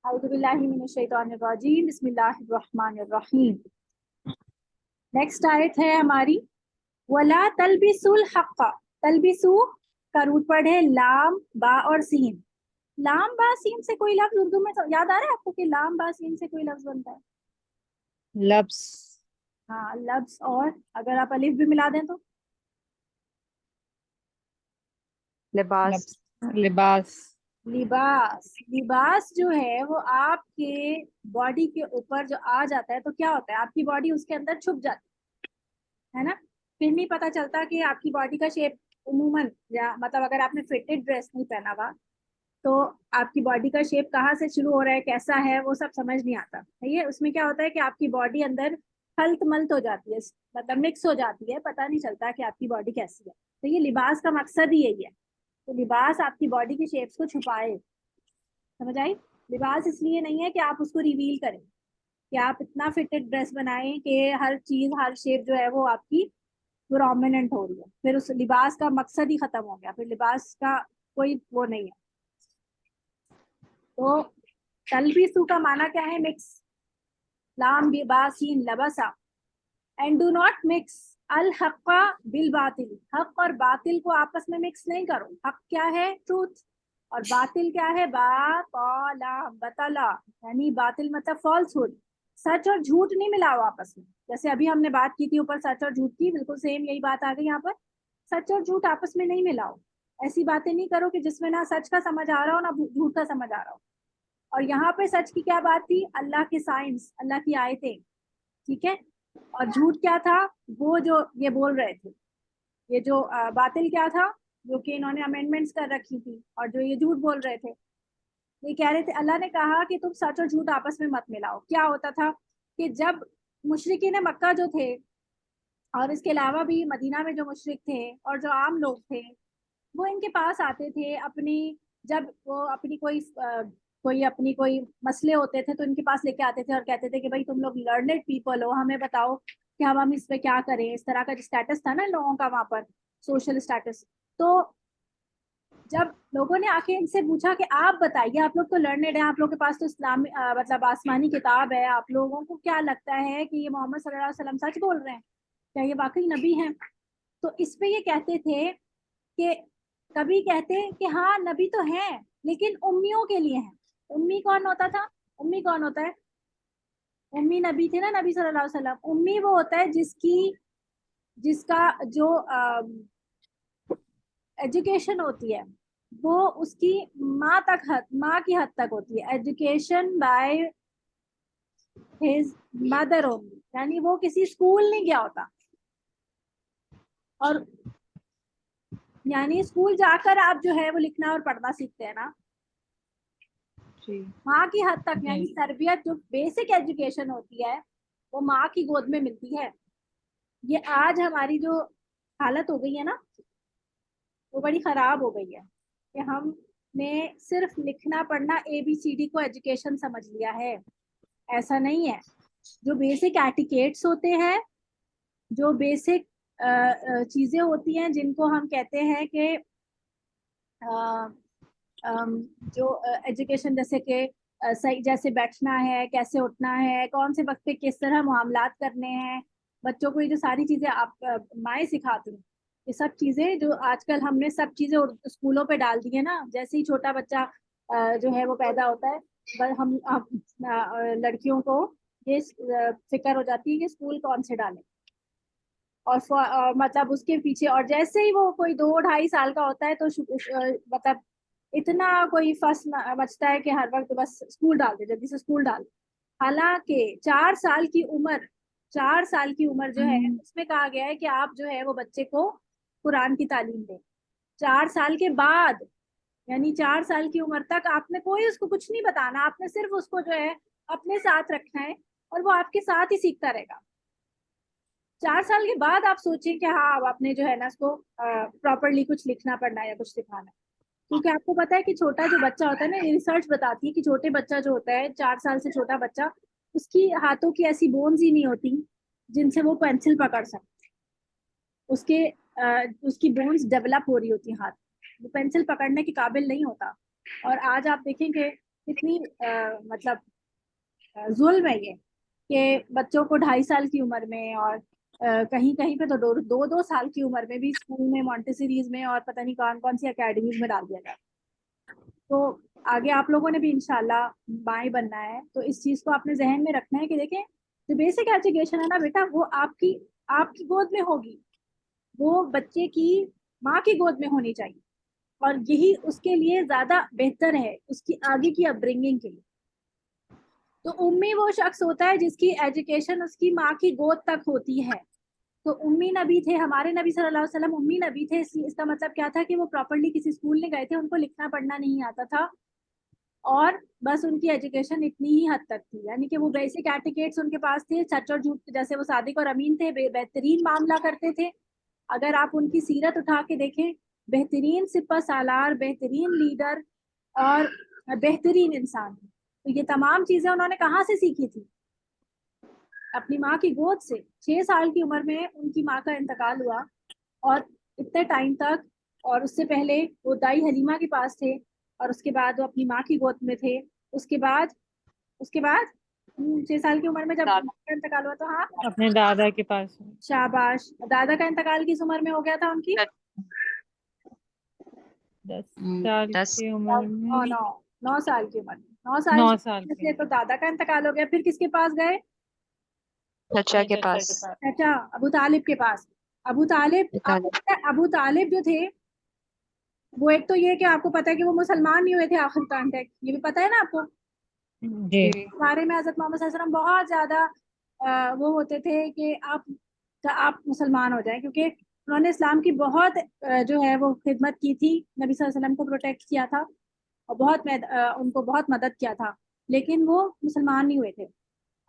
औज़ुबिल्लाहि मिनश्शैतानिर्रजीम बिस्मिल्लाहिर्रहमानिर्रहीम। नेक्स्ट आयत है हमारी वला तलबिसुल हक़्क़। तलबिसु का रूट वर्ड है लाम बा और सीन। लाम बा सीन से कोई लफ्ज उर्दू में तो याद आ रहा है आपको कि लाम बा सीन से कोई लफ्ज बनता है? लब्स, हाँ लफ्ज, और अगर आप अलिफ भी मिला दें तो लिबास, लिबास। लिबास। लिबास जो है वो आपके बॉडी के ऊपर जो आ जाता है तो क्या होता है, आपकी बॉडी उसके अंदर छुप जाती है ना। फिर नहीं पता चलता कि आपकी बॉडी का शेप उमूमन, या मतलब अगर आपने फिटेड ड्रेस नहीं पहना हुआ तो आपकी बॉडी का शेप कहाँ से शुरू हो रहा है, कैसा है, वो सब समझ नहीं आता है। ये उसमें क्या होता है कि आपकी बॉडी अंदर हल्त मल्त हो जाती है, मतलब मिक्स हो जाती है, पता नहीं चलता कि आपकी बॉडी कैसी है। तो ये लिबास का मकसद ही यही है। तो लिबास आपकी बॉडी के शेप्स को छुपाए, समझ आई। लिबास इसलिए नहीं है कि आप उसको रिवील करें, कि आप इतना फिटेड ड्रेस बनाएं कि हर चीज हर शेप जो है वो आपकी प्रोमिनेंट हो रही है, फिर उस लिबास का मकसद ही खत्म हो गया, फिर लिबास का कोई वो नहीं है। तो तलबीसु का माना क्या है? मिक्स। लाम बेबासीन लबसा। एंड डू नॉट मिक्स अल हक्का बिल बातिल। हक और बातिल को आपस में मिक्स नहीं करो। हक क्या है? ट्रूथ। और बातिल क्या है? बातला बतला, यानी बातिल मतलब फॉल्सहुड। सच और झूठ नहीं मिलाओ आपस में। जैसे अभी हमने बात की थी ऊपर सच और झूठ की, बिल्कुल सेम यही बात आ गई यहाँ पर। सच और झूठ आपस में नहीं मिलाओ। ऐसी बातें नहीं करो कि जिसमें ना सच का समझ आ रहा हो ना झूठ का समझ आ रहा हो। और यहाँ पे सच की क्या बात थी? अल्लाह की साइंस, अल्लाह की आयतें, ठीक है। और झूठ क्या था? वो जो ये बोल रहे थे, ये जो बातिल क्या था, जो कि इन्होंने अमेंडमेंट्स कर रखी थी और जो ये झूठ बोल रहे थे। ये कह रहे थे, अल्लाह ने कहा कि तुम सच और झूठ आपस में मत मिलाओ। क्या होता था कि जब मुशरिकीन मक्का जो थे, और इसके अलावा भी मदीना में जो मुशरिक थे और जो आम लोग थे, वो इनके पास आते थे अपनी, जब वो अपनी कोई अपनी कोई मसले होते थे तो इनके पास लेके आते थे और कहते थे कि भाई तुम लोग लर्नेड पीपल हो, हमें बताओ कि हम इस पे क्या करें। इस तरह का जो स्टेटस था ना इन लोगों का वहां पर, सोशल स्टेटस। तो जब लोगों ने आके इनसे पूछा कि आप बताइए, आप लोग तो लर्नेड हैं, आप लोग के पास तो इस्लामी मतलब आसमानी किताब है, आप लोगों को क्या लगता है कि ये मोहम्मद सल्लल्लाहु अलैहि वसल्लम सच बोल रहे हैं, क्या ये वाकई नबी हैं? तो इस पे ये कहते थे कि कभी कहते कि हाँ नबी तो है लेकिन उम्मियों के लिए है। उम्मी कौन होता था? उम्मी कौन होता है? उम्मी नबी थे ना, नबी सल्लल्लाहु अलैहि वसल्लम। उम्मी वो होता है जिसका जो एजुकेशन होती है वो उसकी माँ की हद तक होती है। Education by his mother only, यानी वो किसी स्कूल नहीं गया होता। और यानी स्कूल जाकर आप जो है वो लिखना और पढ़ना सीखते हैं ना, माँ की हद तक, यानी तरबियत जो बेसिक एजुकेशन होती है वो माँ की गोद में मिलती है। ये आज हमारी जो हालत हो गई है ना, वो बड़ी खराब हो गई है कि हमने सिर्फ लिखना पढ़ना ABCD को एजुकेशन समझ लिया है। ऐसा नहीं है। जो बेसिक एटिकेट्स होते हैं, जो बेसिक चीजें होती हैं जिनको हम कहते हैं कि जो एजुकेशन, जैसे कि सही जैसे बैठना है, कैसे उठना है, कौन से वक्त पे किस तरह मामलात करने हैं, बच्चों को ये जो सारी चीजें आप माएँ सिखाती हैं, ये सब चीजें जो आजकल हमने सब चीजें स्कूलों पे डाल दी है ना। जैसे ही छोटा बच्चा जो है वो पैदा होता है, हम लड़कियों को ये फिक्र हो जाती है कि स्कूल कौन से डालें, और मतलब उसके पीछे, और जैसे ही वो कोई 2 ढाई साल का होता है तो मतलब इतना कोई फस मचता है कि हर वक्त बस स्कूल डाल दे, जल्दी से स्कूल डाल दे। हालांकि 4 साल की उम्र, 4 साल की उम्र जो है उसमें कहा गया है कि आप जो है वो बच्चे को कुरान की तालीम दें। 4 साल के बाद, यानी 4 साल की उम्र तक आपने कोई उसको कुछ नहीं बताना, आपने सिर्फ उसको जो है अपने साथ रखना है और वो आपके साथ ही सीखता रहेगा। 4 साल के बाद आप सोचें कि हाँ अब आपने जो है ना उसको प्रॉपरली कुछ लिखना पढ़ना या कुछ सिखाना है। क्योंकि आपको पता है कि छोटा जो बच्चा होता है ना, रिसर्च बताती है कि छोटे बच्चा जो होता है, 4 साल से छोटा बच्चा, उसकी हाथों की ऐसी बोन्स ही नहीं होती जिनसे वो पेंसिल पकड़ सकते। उसके उसकी बोन्स डेवलप हो रही होती है, हाथ वो पेंसिल पकड़ने के काबिल नहीं होता। और आज आप देखेंगे कितनी मतलब जुल्म है ये कि बच्चों को 2.5 साल की उम्र में और कहीं कहीं पे तो 2-2 साल की उम्र में भी स्कूल में मॉन्टेसरीज में और पता नहीं कौन कौन सी एकेडमीज में डाल दिया जाए। तो आगे आप लोगों ने भी इंशाल्लाह बाएं बनना है, तो इस चीज को आपने जहन में रखना है कि देखें जो बेसिक एजुकेशन है ना बेटा, वो आपकी आपकी गोद में होगी, वो बच्चे की माँ की गोद में होनी चाहिए, और यही उसके लिए ज्यादा बेहतर है उसकी आगे की अपब्रिंगिंग के लिए। तो उम्मी वो शख्स होता है जिसकी एजुकेशन उसकी माँ की गोद तक होती है। तो उम्मी नबी थे हमारे नबी सल्लल्लाहु अलैहि वसल्लम, उम्मी नबी थे। इसका मतलब क्या था कि वो प्रॉपरली किसी स्कूल में गए थे, उनको लिखना पढ़ना नहीं आता था, और बस उनकी एजुकेशन इतनी ही हद तक थी, यानी कि वो बेसिक एटिकेट्स उनके पास थे। सच और झूठ, जैसे वो सादिक और अमीन थे, बेहतरीन मामला करते थे। अगर आप उनकी सीरत उठा के देखें, बेहतरीन सिपह सालार, बेहतरीन लीडर और बेहतरीन इंसान। तो ये तमाम चीजें उन्होंने कहाँ से सीखी थी? अपनी माँ की गोद से। 6 साल की उम्र में उनकी माँ का इंतकाल हुआ, और इतने टाइम तक, और उससे पहले वो दाई हलीमा के पास थे, और उसके बाद वो अपनी माँ की गोद में थे। उसके बाद 6 साल की उम्र में जब माँ का इंतकाल हुआ, तो हाँ, अपने दादा के पास। शाबाश। दादा का इंतकाल किस उम्र में हो गया था उनकी? 10 साल 10 की उम्र नौ में। नौ 9 साल की उम्र में। 9 साल 9 साल की की से तो दादा का इंतकाल हो गया। फिर किसके पास गए? चचा अपने के चाचा के पास। पास। चाचा अबू तालिब के पास। अबू तालिब, आपको पता है अबू तालिब जो थे, वो एक तो ये कि आपको पता है कि वो मुसलमान नहीं हुए थे आखिर टाइम तक, ये भी पता है ना आपको। जी। बारे में हजरत मोहम्मद सल्लल्लाहु अलैहि वसल्लम बहुत ज्यादा वो होते थे कि आप मुसलमान हो जाएं, क्योंकि उन्होंने इस्लाम की बहुत जो है वो खिदमत की थी, नबी सल्लल्लाहु अलैहि वसल्लम को प्रोटेक्ट किया था, और उनको बहुत मदद किया था, लेकिन वो मुसलमान नहीं हुए थे।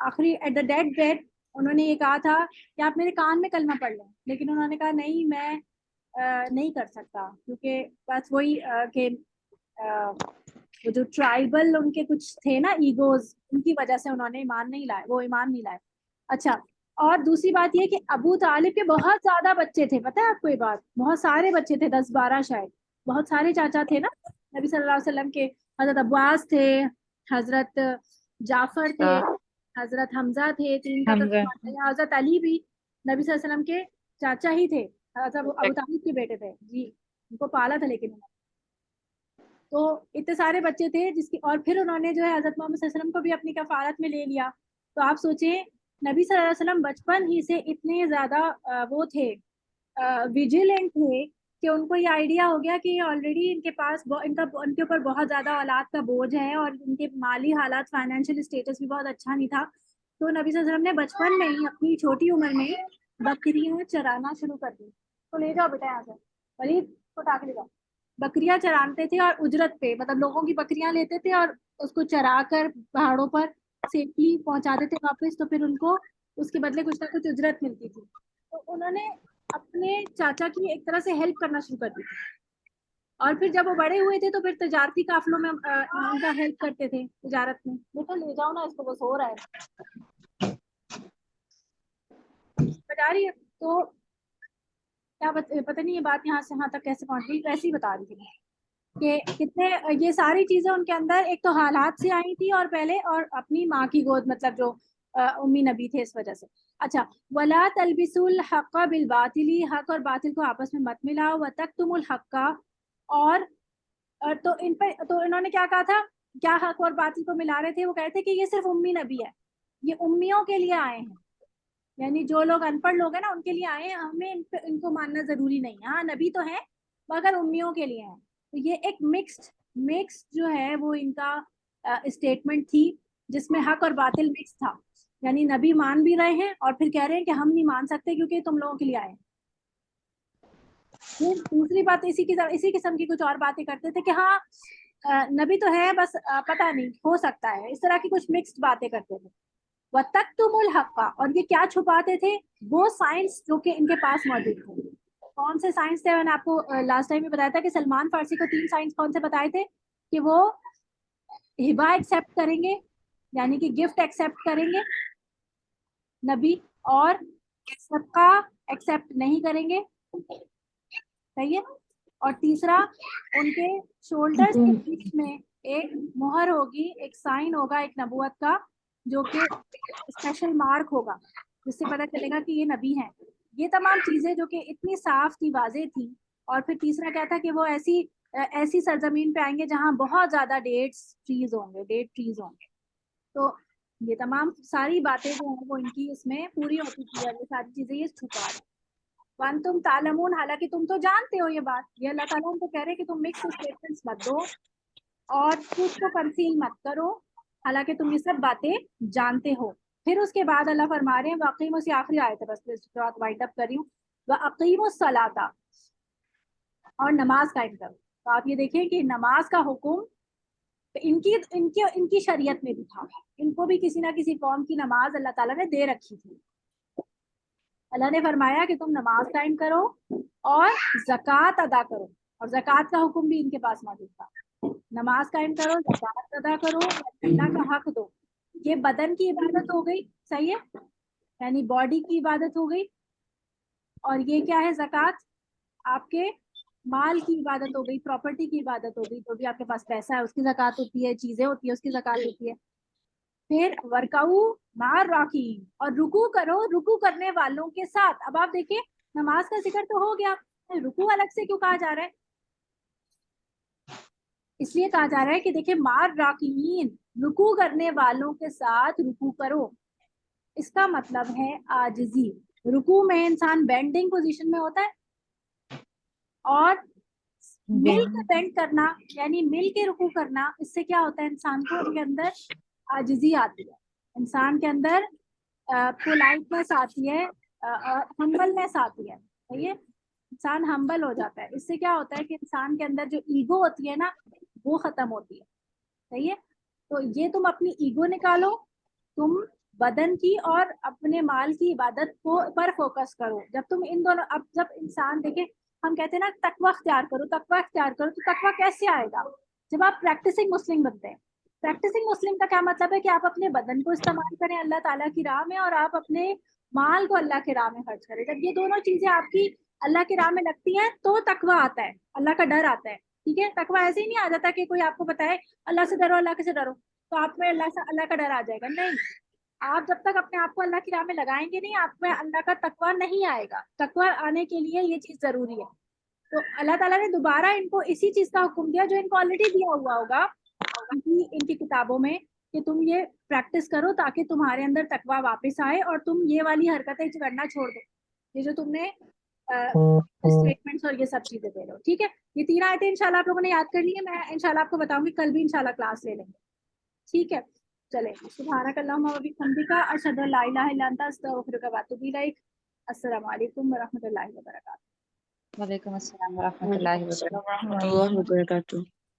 आखिरी एट द डेड डेड उन्होंने ये कहा था कि आप मेरे कान में कलमा पढ़ लें, लेकिन उन्होंने कहा नहीं, मैं नहीं कर सकता, क्योंकि बस वही कि वो जो ट्राइबल उनके कुछ थे ना ईगोज, उनकी वजह से उन्होंने ईमान नहीं लाए, वो ईमान नहीं लाए। अच्छा, और दूसरी बात ये कि अबू तालिब के बहुत ज्यादा बच्चे थे, पता है आपको ये बात? बहुत सारे बच्चे थे, 10-12 शायद, बहुत सारे चाचा थे ना नबी सल्लल्लाहु अलैहि वसल्लम के। हजरत अब्बास थे, हजरत जाफर थे, हजरत हमजा थे, तीन का तो हमजा। हजरत अली भी नबी सल्लल्लाहु अलैहि वसल्लम के चाचा ही थे, हजरत अबू तालिब के बेटे थे जी, उनको पाला था लेकिन उन्होंने। तो इतने सारे बच्चे थे जिसकी, और फिर उन्होंने जो है हजरत मोहम्मद सल्लल्लाहु अलैहि वसल्लम को भी अपनी कफालत में ले लिया। तो आप सोचें, नबी सल्लल्लाहु अलैहि वसल्लम बचपन ही से इतने ज्यादा वो थे, विजिलेंट थे, कि उनको ये आइडिया हो गया कि ऑलरेडी इनके पास इनके ऊपर बहुत ज्यादा औलाद का बोझ है, और इनके माली हालात, फाइनेंशियल स्टेटस भी बहुत अच्छा नहीं था। तो नबी सल्लल्लाहु अलैहि वसल्लम ने बचपन में ही, अपनी छोटी उम्र में ही बकरियां चराना शुरू कर दी। तो ले जाओ बेटा यहाँ से, वलीद को उठा के ले जाओ। बकरियां चराते थे, और उजरत पे, मतलब लोगों की बकरियां लेते थे और उसको चरा कर पहाड़ों पर सेफली पहुंचाते थे वापस, तो फिर उनको उसके बदले कुछ ना कुछ उजरत मिलती थी। तो उन्होंने अपने चाचा की एक तरह से हेल्प करना शुरू कर दी। और फिर जब वो बड़े हुए थे तो फिर तजारती काफिलों में उनका हेल्प करते थे, तजारत में। बेटा ले जाओ ना इसको, बस हो रहा है, बता रही है। तो क्या पता नहीं ये बात यहाँ से यहाँ तक कैसे पहुंच गई, वैसे ही बता रही थी कि कितने ये सारी चीजें उनके अंदर एक तो हालात से आई थी, और पहले, और अपनी माँ की गोद, मतलब जो उम्मी नबी थे, इस वजह से। अच्छा, वला तलबिसुल हक्का बिल बातिली, हक और बातिल को आपस में मत मिलाओ, व तक्तुमुल हक्का, और तो इन पे, तो इन्होंने क्या कहा था? क्या हक और बातिल को मिला रहे थे? वो कहते कि ये सिर्फ उम्मी नबी है, ये उम्मियों के लिए आए हैं, यानी जो लोग अनपढ़ लोग हैं ना उनके लिए आए हैं, हमें इनको मानना जरूरी नहीं है। हाँ, नबी तो है मगर उम्मियों के लिए है। तो ये एक मिक्स्ड जो है वो इनका स्टेटमेंट थी, जिसमें हक और बातिल मिक्स था, यानी नबी मान भी रहे हैं और फिर कह रहे हैं कि हम नहीं मान सकते क्योंकि तुम लोगों के लिए आए हैं। फिर दूसरी बात, इसी किस्म की कुछ और बातें करते थे कि हाँ, नबी तो है, बस पता नहीं, हो सकता है, इस तरह की कुछ मिक्स्ड बातें करते थे। वतक्तुमुल हक्का, और ये क्या छुपाते थे? वो साइंस जो कि इनके पास मौजूद थे। कौन से साइंस थे? मैंने आपको लास्ट टाइम भी बताया था कि सलमान फारसी को 3 साइंस कौन से बताए थे, कि वो हिबा एक्सेप्ट करेंगे, यानी कि गिफ्ट एक्सेप्ट करेंगे नबी, और सबका एक्सेप्ट नहीं करेंगे, सही है। और तीसरा, उनके शोल्डर्स के बीच में एक मोहर होगी, एक साइन होगा एक नबूवत का, जो कि स्पेशल मार्क होगा जिससे पता चलेगा कि ये नबी हैं। ये तमाम चीजें जो कि इतनी साफ थी, वाजे थी। और फिर तीसरा क्या था कि वो ऐसी सरजमीन पे आएंगे जहाँ बहुत ज्यादा डेट ट्रीज होंगे। तो ये तमाम सारी बातें जो है वो इनकी इसमें पूरी होती थी, और ये सारी चीजें ये छुपा रहे। वन तुम तालमून, हालांकि तुम तो जानते हो ये बात, ये अल्लाह ताला उनको कह रहे कि तुम मिक्स स्टेटमेंट्स मत दो और कुछ को कंसील मत करो, हालांकि तुम ये सब बातें जानते हो। फिर उसके बाद अल्लाह फरमा रहे हैं, वाकई में आखिरी आयत है, बस इसके बाद वाइंड अप कर रही हूँ, वअकीमुस सलाता, और नमाज कायम करो। तो आप ये देखिए कि नमाज का हुक्म इनकी इनकी इनकी शरीयत में भी था। इनको भी किसी ना किसी कौम की नमाज अल्लाह ताला ने दे रखी थी। अल्लाह ने फरमाया कि तुम नमाज कायम करो और जक़ात अदा करो, और जक़ात का हुक्म भी इनके पास मौजूद था। नमाज कायम करो, ज़कात अदा करो, अल्लाह का हक दो। ये बदन की इबादत हो गई, सही है, यानी बॉडी की इबादत हो गई। और ये क्या है, ज़कात आपके माल की इबादत हो गई, प्रॉपर्टी की इबादत हो गई। जो भी आपके पास पैसा है उसकी ज़कात होती है, चीजें होती है उसकी ज़कात होती है। फिर वर्काऊ मार राकीन, और रुकू करो रुकू करने वालों के साथ। अब आप देखिए, नमाज का जिक्र तो हो गया, रुकू अलग से क्यों कहा जा रहा है? इसलिए कहा जा रहा है कि देखिए, मार राकीन, रुकू करने वालों के साथ रुकू करो। इसका मतलब है आजिजी। रुकू में इंसान बेंडिंग पोजीशन में होता है, और मिल के बेंड करना यानी मिल के रुकू करना, इससे क्या होता है, इंसान को के अंदर आजिजी आती है, इंसान के अंदर पोलाइटनेस आती है, हम्बलनेस आती है। सही है, इंसान हम्बल हो जाता है। इससे क्या होता है कि इंसान के अंदर जो ईगो होती है ना, वो खत्म होती है। सही है, तो ये तुम अपनी ईगो निकालो, तुम बदन की और अपने माल की इबादत को पर फोकस करो। जब तुम इन दोनों, अब जब इंसान देखे, हम कहते हैं ना तकवा अख्तियार करो, तकवा अख्तियार करो, तो तकवा कैसे आएगा? जब आप प्रैक्टिसिंग मुस्लिम बनते हैं। प्रैक्टिसिंग मुस्लिम का क्या मतलब है कि आप अपने बदन को इस्तेमाल करें अल्लाह ताला की राह में, और आप अपने माल को अल्लाह की राह में खर्च करें। जब ये दोनों चीजें आपकी अल्लाह की राह में लगती हैं तो तकवा आता है, अल्लाह का डर आता है। ठीक है, तकवा ऐसे ही नहीं आ जाता कि कोई आपको बताए अल्लाह से डरो, अल्लाह से डरो, तो आप में अल्लाह का डर आ जाएगा। नहीं, आप जब तक अपने आप को अल्लाह की राह में लगाएंगे नहीं, आप में अल्लाह का तकवा नहीं आएगा। तकवा आने के लिए ये चीज जरूरी है। तो अल्लाह ताला ने दोबारा इनको इसी चीज का हुक्म दिया जो इनको ऑलरेडी दिया हुआ होगा इनकी किताबों में, कि तुम ये प्रैक्टिस करो ताकि तुम्हारे अंदर तकवा वापस आए और तुम ये वाली हरकतें करना छोड़ दो, ये जो तुमने स्टेटमेंट्स और ये सब चीजें दे रहे हो। ठीक है, ये 3 आयतें इंशाल्लाह आप लोगों ने याद कर ली है। मैं इंशाल्लाह आपको बताऊंगी, कल भी इंशाल्लाह क्लास ले लेंगे। ठीक है, चले, सुब्हानकल्लाहुम्मा व बिहम्दिका, अशहदु अल्ला इलाहा इल्ला अंता, अस्तगफिरुका व अतूबु इलैक। अस्सलामु अलैकुम व रहमतुल्लाहि व बरकातुहू। वालेकुम अस्सलाम व रहमतुल्लाहि व बरकातुहू। वालेकुम। वबरकातुहू।